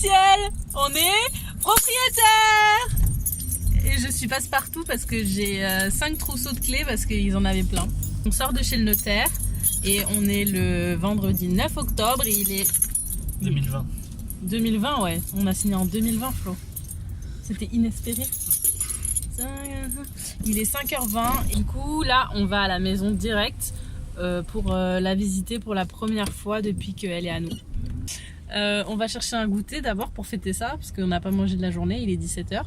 officiel, on est propriétaire. Et je suis passe-partout parce que j'ai 5 trousseaux de clés parce qu'ils en avaient plein. On sort de chez le notaire et on est le vendredi 9 octobre et il est... 2020. 2020, ouais. On a signé en 2020, Flo. C'était inespéré. Il est 5h20 et du coup là on va à la maison direct pour la visiter pour la première fois depuis qu'elle est à nous. On va chercher un goûter d'abord pour fêter ça parce qu'on n'a pas mangé de la journée, il est 17h.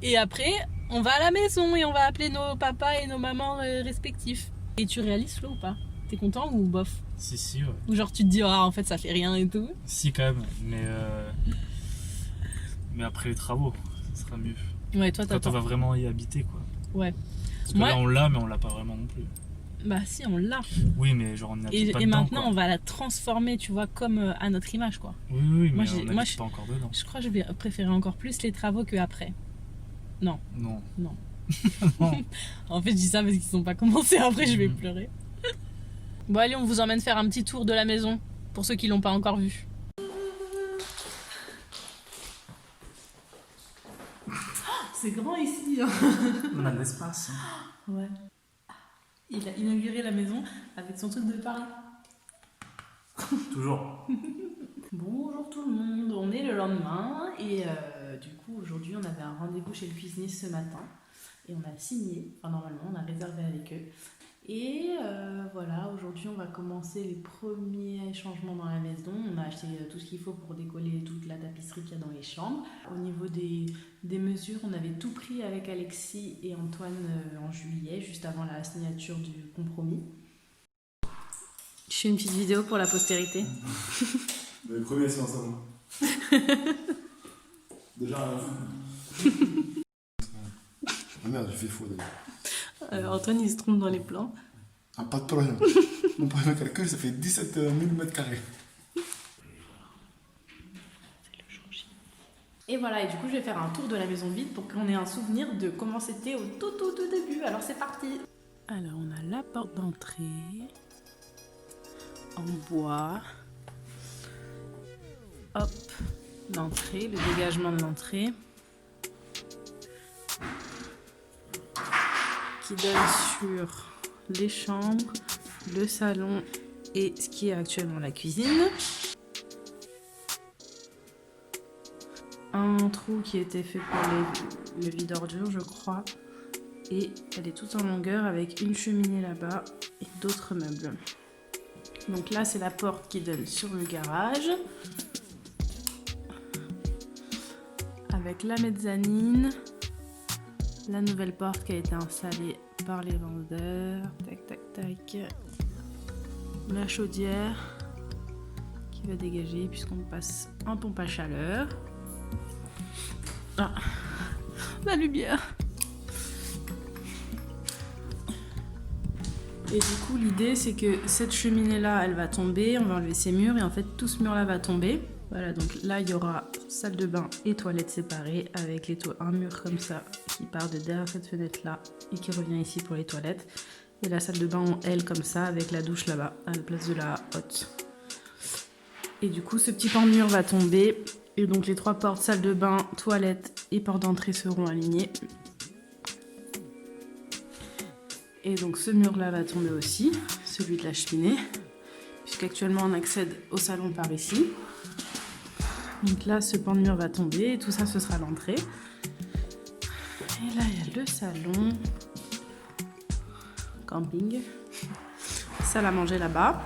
Et après on va à la maison et on va appeler nos papas et nos mamans respectifs. Et tu réalises Flo ou pas? T'es content ou bof? Si, ouais. Ou genre tu te dis ah en fait ça fait rien et tout? Si quand même, mais après les travaux, ça sera mieux. Ouais, toi Quand on t'attends. va vraiment y habiter quoi. Ouais. Parce que Moi... là on l'a mais on l'a pas vraiment non plus. Bah si on l'a. Oui mais genre on n'habite pas Et dedans maintenant quoi. on va la transformer tu vois comme à notre image quoi. Oui mais Moi, on n'habite pas encore dedans. Je crois que je vais préférer encore plus les travaux qu'après. Non. Non. Non. Non. En fait je dis ça parce qu'ils n'ont pas commencé, après je vais pleurer. Bon allez on vous emmène faire un petit tour de la maison pour ceux qui l'ont pas encore vu. C'est grand ici hein. On a de l'espace. Hein. Ouais. Il a inauguré la maison avec son truc de Paris. Toujours. Bonjour tout le monde, on est le lendemain et du coup aujourd'hui on avait un rendez-vous chez le cuisiniste ce matin et on a signé, enfin normalement on a réservé avec eux et voilà, aujourd'hui on va commencer les premiers changements dans la maison. On a acheté tout ce qu'il faut pour décoller toute la tapisserie qu'il y a dans les chambres. Au niveau des mesures, on avait tout pris avec Alexis et Antoine en juillet, juste avant la signature du compromis. Je fais une petite vidéo pour la postérité. Le premier c'est ensemble. Déjà. Ah merde, j'ai fait faux d'ailleurs. Antoine il se trompe dans les plans. Ah, pas de problème. Mon premier calcul, ça fait 17 000 m². Et voilà, et du coup je vais faire un tour de la maison vide pour qu'on ait un souvenir de comment c'était au tout début. Alors c'est parti. Alors on a la porte d'entrée en bois. Hop, l'entrée, le dégagement de l'entrée qui donne sur les chambres, le salon et ce qui est actuellement la cuisine. Un trou qui a été fait pour le vide-ordures, je crois. Et elle est toute en longueur avec une cheminée là-bas et d'autres meubles. Donc là, c'est la porte qui donne sur le garage. Avec la mezzanine. La nouvelle porte qui a été installée par les vendeurs. Tac, tac, tac. La chaudière qui va dégager puisqu'on passe un pompe à chaleur. Ah, la lumière. Et du coup, l'idée, c'est que cette cheminée-là, elle va tomber. On va enlever ces murs et en fait, tout ce mur-là va tomber. Voilà, donc là, il y aura salle de bain et toilettes séparées avec un mur comme ça qui part de derrière cette fenêtre-là et qui revient ici pour les toilettes. Et la salle de bain en L comme ça avec la douche là-bas à la place de la haute. Et du coup, ce petit pan de mur va tomber. Et donc, les 3 portes, salle de bain, toilettes et porte d'entrée seront alignées. Et donc, ce mur-là va tomber aussi, celui de la cheminée. Puisqu'actuellement, on accède au salon par ici. Donc là, ce pan de mur va tomber et tout ça, ce sera l'entrée. Et là, il y a le salon. Camping. Salle à manger là-bas.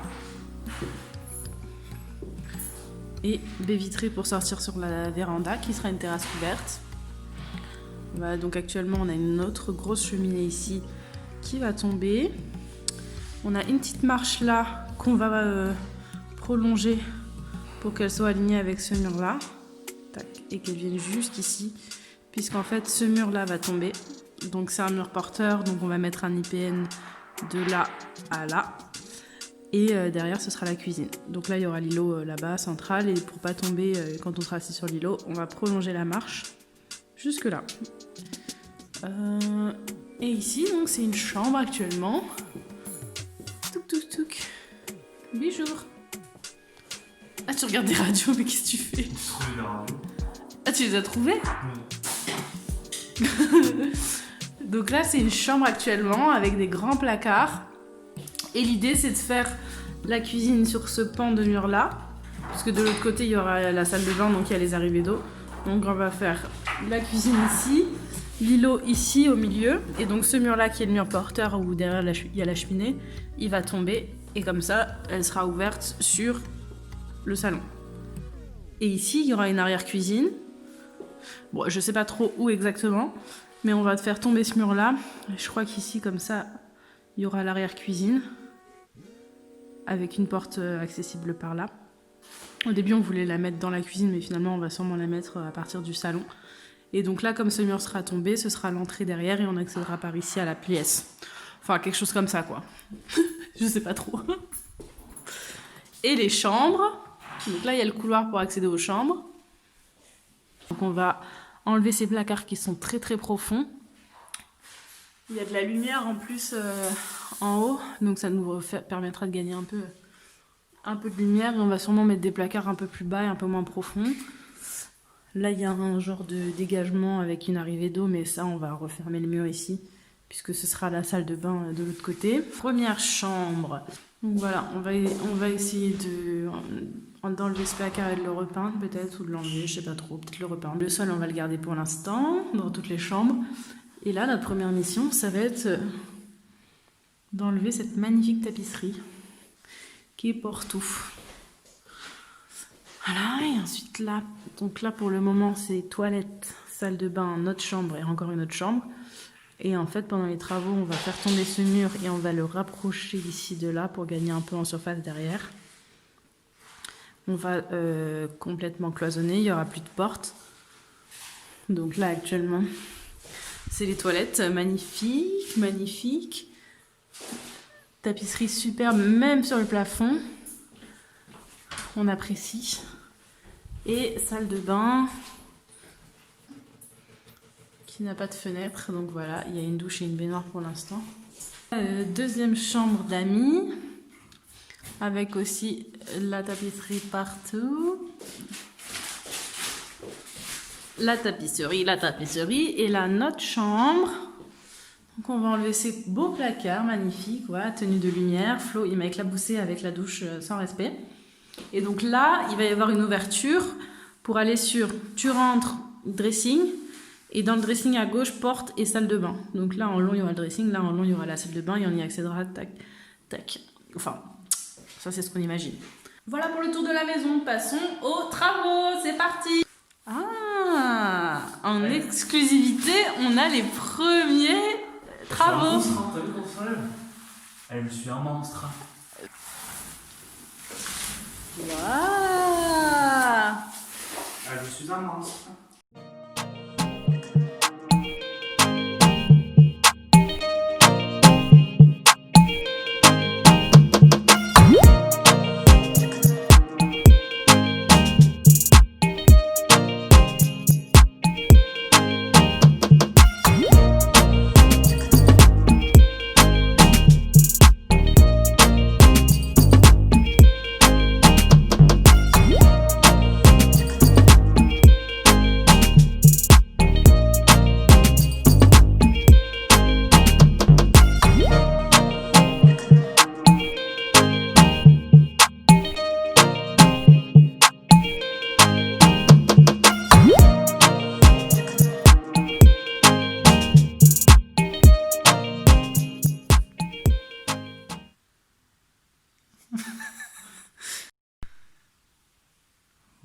Et baie vitrée pour sortir sur la véranda qui sera une terrasse couverte. Voilà, donc actuellement, on a une autre grosse cheminée ici qui va tomber. On a une petite marche là qu'on va prolonger pour qu'elle soit alignée avec ce mur là. Tac, et qu'elle vienne juste ici puisqu'en fait ce mur là va tomber. Donc c'est un mur porteur, donc on va mettre un IPN de là à là. Et derrière ce sera la cuisine. Donc là il y aura l'îlot là-bas central et pour pas tomber quand on sera assis sur l'îlot, on va prolonger la marche jusque là. Et ici donc c'est une chambre actuellement. Touk touk touk. Bonjour. Ah, tu regardes des radios, mais qu'est-ce que tu fais? J'ai trouvé la radio. Ah, tu les as trouvées? Oui. Donc là, c'est une chambre actuellement avec des grands placards. Et l'idée, c'est de faire la cuisine sur ce pan de mur là. Parce que de l'autre côté, il y aura la salle de bain, donc il y a les arrivées d'eau. Donc on va faire la cuisine ici, l'îlot ici au milieu. Et donc ce mur là, qui est le mur porteur où derrière il y a la cheminée, il va tomber. Et comme ça, elle sera ouverte sur le salon. Et ici, il y aura une arrière-cuisine. Bon, je sais pas trop où exactement, mais on va faire tomber ce mur-là. Je crois qu'ici, comme ça, il y aura l'arrière-cuisine avec une porte accessible par là. Au début, on voulait la mettre dans la cuisine, mais finalement, on va sûrement la mettre à partir du salon. Et donc là, comme ce mur sera tombé, ce sera l'entrée derrière et on accédera par ici à la pièce. Enfin, quelque chose comme ça, quoi. Je sais pas trop. Et les chambres. Donc là, il y a le couloir pour accéder aux chambres. Donc on va enlever ces placards qui sont très très profonds. Il y a de la lumière en plus en haut, donc ça nous permettra de gagner un peu de lumière. Et on va sûrement mettre des placards un peu plus bas et un peu moins profonds. Là, il y a un genre de dégagement avec une arrivée d'eau, mais ça, on va refermer le mur ici, puisque ce sera la salle de bain de l'autre côté. Première chambre. Donc voilà, on va essayer d'enlever ce placard et de le repeindre peut-être, ou de l'enlever, je sais pas trop, peut-être le repeindre. Le sol, on va le garder pour l'instant, dans toutes les chambres. Et là, notre première mission, ça va être d'enlever cette magnifique tapisserie qui est partout. Voilà, et ensuite là, donc là pour le moment, c'est toilette, salle de bain, notre chambre et encore une autre chambre. Et en fait, pendant les travaux, on va faire tomber ce mur et on va le rapprocher ici de là pour gagner un peu en surface derrière. On va complètement cloisonner, il n'y aura plus de porte. Donc là, actuellement, c'est les toilettes. Magnifique, magnifique. Tapisserie superbe, même sur le plafond. On apprécie. Et salle de bain qui n'a pas de fenêtre, donc voilà, il y a une douche et une baignoire pour l'instant. Deuxième chambre d'amis, avec aussi la tapisserie partout. La tapisserie, et là notre chambre. Donc on va enlever ces beaux placards magnifiques, voilà, tenue de lumière. Flo, il m'a éclaboussé avec la douche sans respect. Et donc là, il va y avoir une ouverture pour aller sur, tu rentres, dressing. Et dans le dressing à gauche, porte et salle de bain. Donc là, en long, il y aura le dressing. Là, en long, il y aura la salle de bain. Et on y accédera, tac, tac. Enfin, ça, c'est ce qu'on imagine. Voilà pour le tour de la maison. Passons aux travaux. C'est parti. Ah, en exclusivité, on a les premiers travaux. T'as vu comment ça lève? Elle me suit un monstre. Waouh. Je suis un monstre.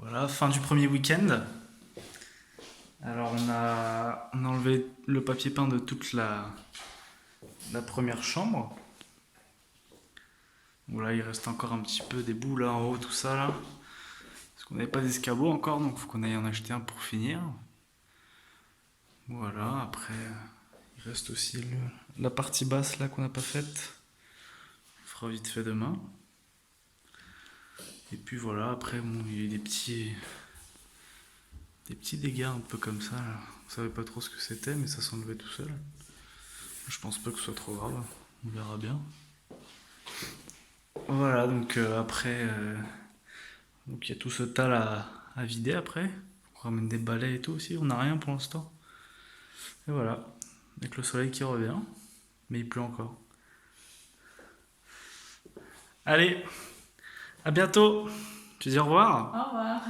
Voilà, fin du premier week-end. Alors on a enlevé le papier peint de toute la première chambre. Voilà, il reste encore un petit peu des bouts là en haut, tout ça là. Parce qu'on n'avait pas d'escabeau encore, donc il faut qu'on aille en acheter un pour finir. Voilà, après il reste aussi la partie basse là qu'on n'a pas faite. On fera vite fait demain. Et puis voilà, après bon, il y a eu des petits dégâts un peu comme ça là. On savait pas trop ce que c'était, mais ça s'enlevait tout seul. Je pense pas que ce soit trop grave, on verra bien. Voilà, donc après Donc il y a tout ce tas à vider après. On ramène des balais et tout aussi, on n'a rien pour l'instant. Et voilà, avec le soleil qui revient, mais il pleut encore. Allez, à bientôt. Je te dis au revoir. Au revoir.